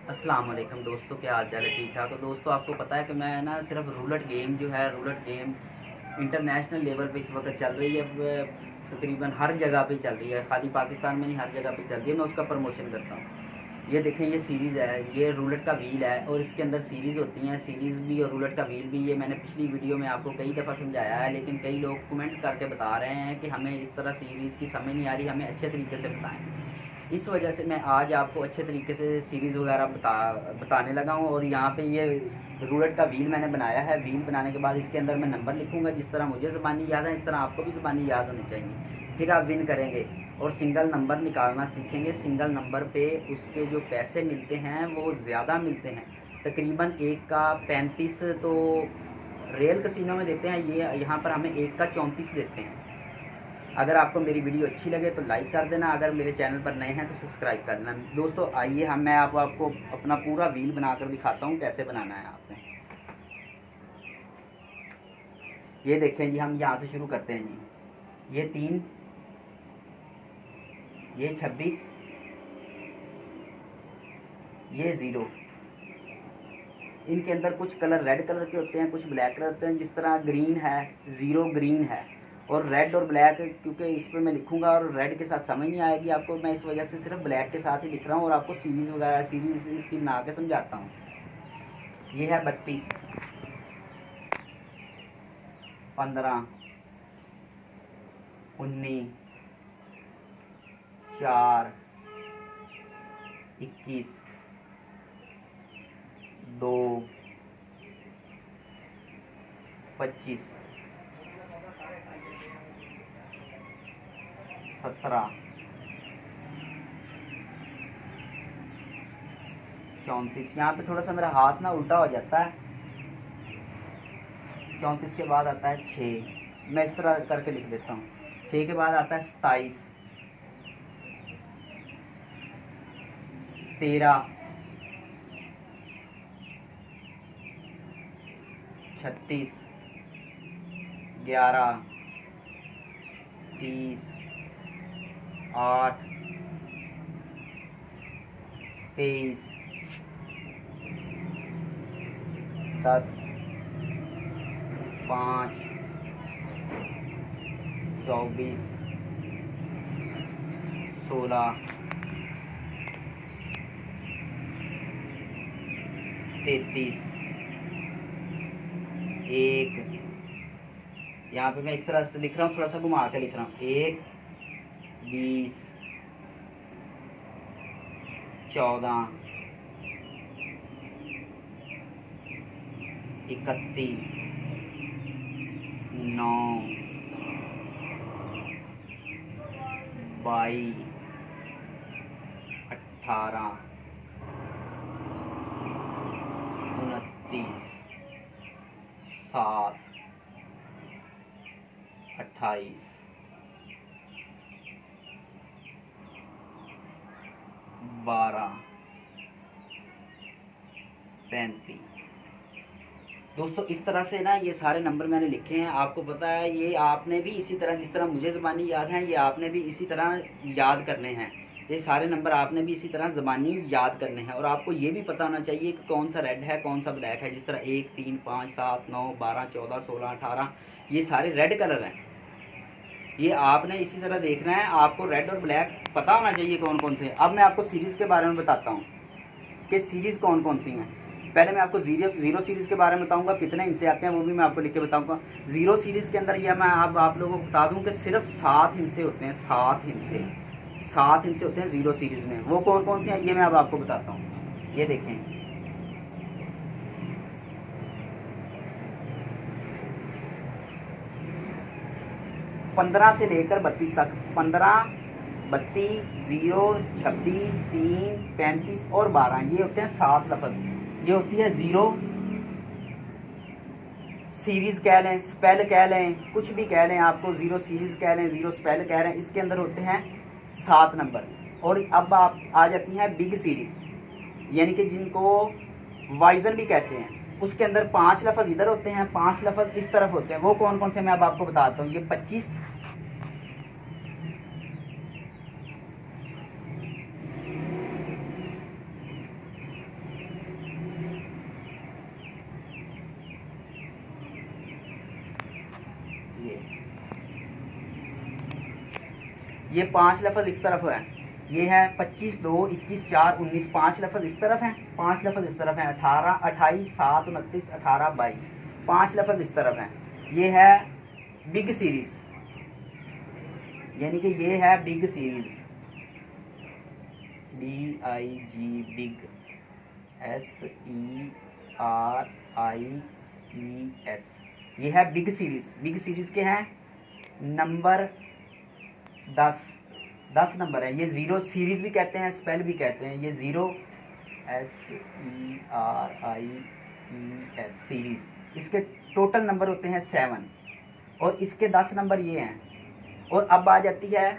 अस्सलाम वालेकुम दोस्तों, क्या हाल चाल है? ठीक ठाक हो दोस्तों। आपको पता है कि मैं ना सिर्फ रूलेट गेम जो है, रूलेट गेम इंटरनेशनल लेवल पे इस वक्त चल रही है। तकरीबन हर जगह पे चल रही है, खाली पाकिस्तान में नहीं, हर जगह पे चल रही है। मैं उसका प्रमोशन करता हूँ। ये देखें, ये सीरीज़ है, ये रूलेट का व्हील है और इसके अंदर सीरीज़ होती हैं, सीरीज़ भी और रूलेट का व्हील भी। ये मैंने पिछली वीडियो में आपको कई दफ़ा समझाया है, लेकिन कई लोग कमेंट्स करके बता रहे हैं कि हमें इस तरह सीरीज़ की समझ नहीं आ रही, हमें अच्छे तरीके से बताएं। इस वजह से मैं आज आपको अच्छे तरीके से सीरीज़ वगैरह बताने लगा हूँ। और यहाँ पे ये रूलेट का व्हील मैंने बनाया है। व्हील बनाने के बाद इसके अंदर मैं नंबर लिखूँगा, जिस तरह मुझे ज़बानी याद है इस तरह आपको भी ज़बानी याद होनी चाहिए। फिर आप विन करेंगे और सिंगल नंबर निकालना सीखेंगे। सिंगल नंबर पे उसके जो पैसे मिलते हैं वो ज़्यादा मिलते हैं, तकरीबन एक का 35 तो रियल कसिनो में देते हैं, ये यहाँ पर हमें एक का 34 देते हैं। अगर आपको मेरी वीडियो अच्छी लगे तो लाइक कर देना, अगर मेरे चैनल पर नए हैं तो सब्सक्राइब कर देना। दोस्तों आइए मैं आपको अपना पूरा व्हील बनाकर दिखाता हूँ कैसे बनाना है आपने। ये देखें जी, हम यहाँ से शुरू करते हैं जी। ये 3, ये 26, ये 0। इनके अंदर कुछ कलर रेड कलर के होते हैं, कुछ ब्लैक कलर होते हैं। जिस तरह ग्रीन है, 0 ग्रीन है, और रेड और ब्लैक, क्योंकि इस पर मैं लिखूंगा और रेड के साथ समझ नहीं आएगी आपको, मैं इस वजह से सिर्फ ब्लैक के साथ ही लिख रहा हूँ और आपको सीरीज़ वगैरह सीरीज़ इसकी बना के समझाता हूँ। ये है 32, 15, 19, 4, 21, 2, 25, 17, 34। यहाँ पे थोड़ा सा मेरा हाथ ना उल्टा हो जाता है। 34 के बाद आता है 6, मैं इस तरह करके लिख देता हूँ। 6 के बाद आता है 27, 13, 36, 11, 30, 8, 23, 10, 5, 24, 16, 33, 1। यहाँ पे मैं इस तरह से लिख रहा हूँ, थोड़ा सा घुमा के लिख रहा हूँ। 1, 20, 14, 31, 9, 22, 18, 29, 7, 28, 12, 35। दोस्तों इस तरह से ना ये सारे नंबर मैंने लिखे हैं। आपको पता है ये आपने भी इसी तरह, जिस तरह मुझे ज़बानी याद है, ये आपने भी इसी तरह याद करने हैं। ये सारे नंबर आपने भी इसी तरह ज़बानी याद करने हैं। और आपको ये भी पता होना चाहिए कि कौन सा रेड है, कौन सा ब्लैक है। जिस तरह 1, 3, 5, 7, 9, 12, 14, 16, 18, ये सारे रेड कलर हैं। ये आपने इसी तरह देखना है, आपको रेड और ब्लैक पता होना चाहिए कौन कौन से। अब मैं आपको सीरीज़ के बारे में बताता हूँ कि सीरीज़ कौन कौन सी हैं। पहले मैं आपको जीरो सीरीज़ के बारे में बताऊंगा, कितने हिस्से आते हैं वो भी मैं आपको लिख के बताऊंगा। जीरो सीरीज़ के अंदर यह मैं आप लोगों को बता दूं कि सिर्फ 7 हिस्से होते हैं। 7 हिस्से होते हैं जीरो सीरीज़ में। वो कौन कौन से हैं ये मैं अब आपको बताता हूँ। ये देखें, 15 से लेकर 32 तक। 15, 32, 0, 26, 3, 35 और 12, ये होते हैं 7 लफ्ज़। ये होती है जीरो सीरीज़ कह लें, स्पेल कह लें, कुछ भी कह लें, आपको जीरो सीरीज़ कह लें, जीरो स्पेल कह लें। इसके अंदर होते हैं 7 नंबर। और अब आप आ जाती हैं बिग सीरीज़, यानी कि जिनको वाइजन भी कहते हैं। उसके अंदर 5 लफ्ज़ इधर होते हैं, 5 लफ्ज़ इस तरफ होते हैं। वो कौन कौन से मैं अब आपको बताता हूँ। ये 25, ये 5 लफज इस तरफ है, ये है 25, 2, 21, 4, 19, 5 लफज इस तरफ हैं, 5 लफज इस तरफ हैं, 18, 28, 7, 29, 18, 22, 5 लफज इस तरफ हैं। ये है बिग सीरीज, यानी कि ये है big series, BIG, big, SERIES, ये है बिग सीरीज। बिग सीरीज के हैं नंबर 10 नंबर है। ये 0 सीरीज भी कहते हैं, स्पेल भी कहते हैं। ये 0 SERIES सीरीज, इसके टोटल नंबर होते हैं 7 और इसके 10 नंबर ये हैं। और अब आ जाती है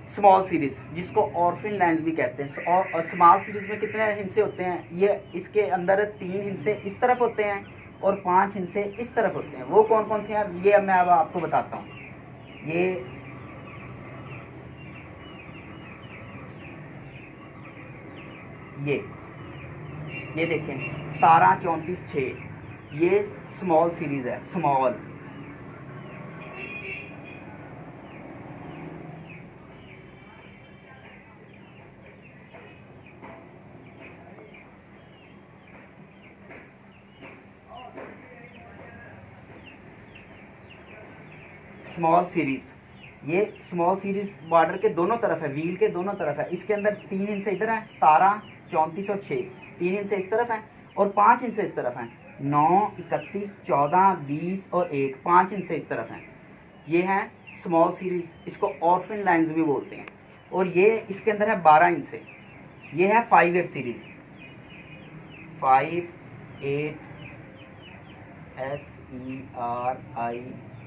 स्मॉल सीरीज, जिसको ऑर्फिन लाइन्स भी कहते हैं। और स्मॉल सीरीज में कितने हिस्से होते हैं? ये इसके अंदर 3 हिस्से इस तरफ होते हैं और 5 हिस्से इस तरफ होते हैं। वो कौन कौन से हैं ये मैं अब आपको बताता हूँ। ये देखें 17, 34, 6, ये स्मॉल सीरीज है। स्मॉल स्मॉल सीरीज, ये स्मॉल सीरीज बॉर्डर के दोनों तरफ है, व्हील के दोनों तरफ है। इसके अंदर 3 हिस्से इधर हैं, 17, 34 और 6, 3 हिस्से इस तरफ हैं और 5 हिस्से इस तरफ हैं। 9, 31, 14, 20 और 1, 5 हिस्से इस तरफ हैं। ये है स्मॉल सीरीज, इसको ऑर्फिन लाइन्स भी बोलते हैं। और ये इसके अंदर है 12 हिस्से। ये है 5-8 सीरीज, 5, 8,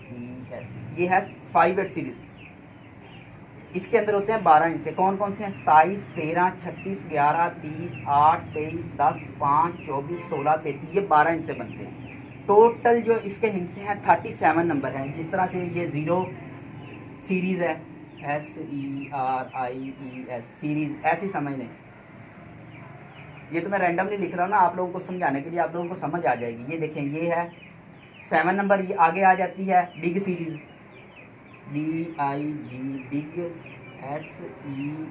SERIES, ये है 5-8 सीरीज। इसके अंदर होते हैं 12 हिस्से। कौन कौन से हैं? 27, 13, 36, 11, 30, 8, 23, 10, 5, 24, 16, 33, ये 12 हिस्से बनते हैं। टोटल जो इसके हिस्से हैं 37 नंबर हैं। जिस तरह से ये 0 सीरीज है, SERIES सीरीज, ऐसी समझ लें। ये तो मैं रैंडमली लिख रहा हूँ ना आप लोगों को समझाने के लिए, आप लोगों को समझ आ जाएगी। ये देखें, ये है 7 नंबर। ये आगे आ जाती है big series, BIG, big, SERIES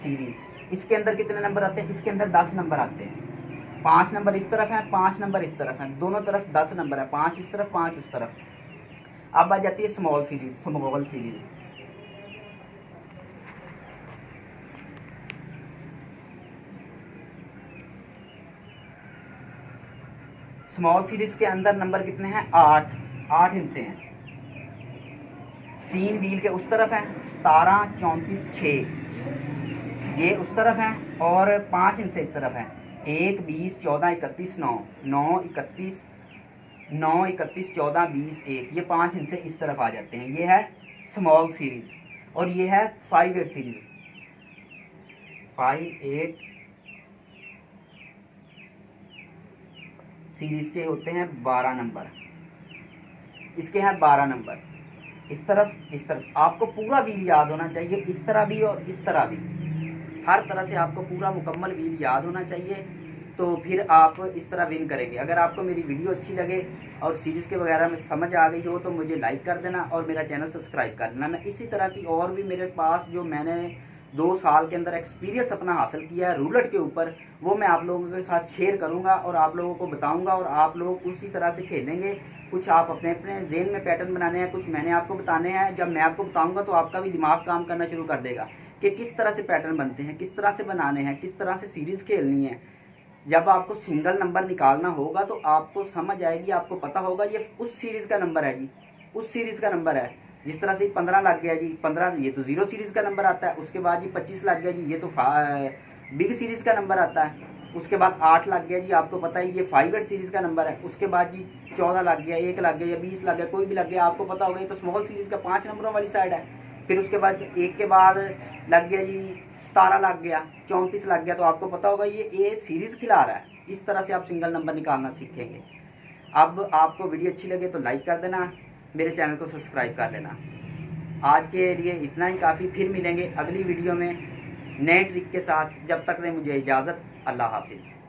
series. इसके अंदर कितने नंबर आते हैं? इसके अंदर 10 नंबर आते हैं। 5 नंबर इस तरफ हैं, 5 नंबर इस तरफ हैं, दोनों तरफ 10 नंबर है, 5 इस तरफ, 5 उस तरफ। अब आ जाती है small series. Small series small series के अंदर नंबर कितने हैं? 8 हिस्से हैं। 3 व्हील के उस तरफ है, 17, 34, 6, ये उस तरफ है और 5 हिस्से इस तरफ हैं। 1, 20, 14, 31, 9, 9, 31, 14, 20, 1, ये 5 हिस्से इस तरफ आ जाते हैं। ये है स्मॉल सीरीज। और ये है 5-8 सीरीज, 5-8 सीरीज के होते हैं 12 नंबर। इसके हैं 12 नंबर, इस तरफ। आपको पूरा व्हील याद होना चाहिए, इस तरह भी और इस तरह भी, हर तरह से आपको पूरा मुकम्मल व्हील याद होना चाहिए, तो फिर आप इस तरह विन करेंगे। अगर आपको मेरी वीडियो अच्छी लगे और सीरीज़ के वगैरह में समझ आ गई हो तो मुझे लाइक कर देना और मेरा चैनल सब्सक्राइब कर देना। मैं इसी तरह की और भी मेरे पास जो मैंने 2 साल के अंदर एक्सपीरियंस अपना हासिल किया है रूलेट के ऊपर, वो मैं आप लोगों के साथ शेयर करूंगा और आप लोगों को बताऊंगा और आप लोग उसी तरह से खेलेंगे। कुछ आप अपने अपने जेन में पैटर्न बनाने हैं, कुछ मैंने आपको बताने हैं। जब मैं आपको बताऊंगा तो आपका भी दिमाग काम करना शुरू कर देगा कि किस तरह से पैटर्न बनते हैं, किस तरह से बनाने हैं, किस तरह से सीरीज़ खेलनी है। जब आपको सिंगल नंबर निकालना होगा तो आपको समझ आएगी, आपको पता होगा ये उस सीरीज़ का नंबर है जी, उस सीरीज़ का नंबर है। जिस तरह से 15 लग गया जी, 15 ये तो 0 सीरीज़ का नंबर आता है। उसके बाद जी 25 लग गया जी, ये तो बिग सीरीज़ का नंबर आता है। उसके बाद 8 लग गया जी, आपको पता है ये 5-8 सीरीज़ का नंबर है। उसके बाद जी 14 लग गया, 1 लग गया या 20 लग गया, कोई भी लग गया, आपको पता होगा ये तो स्मॉल सीरीज़ का 5 नंबरों वाली साइड है। फिर उसके बाद 1 के बाद लग गया जी 17 लग गया, 34 लग गया, तो आपको पता होगा ये सीरीज़ खिला रहा है। इस तरह से आप सिंगल नंबर निकालना सीखेंगे। अब आपको वीडियो अच्छी लगे तो लाइक कर देना, मेरे चैनल को सब्सक्राइब कर लेना। आज के लिए इतना ही काफ़ी, फिर मिलेंगे अगली वीडियो में नए ट्रिक के साथ। जब तक ने मुझे इजाज़त, अल्लाह हाफिज़।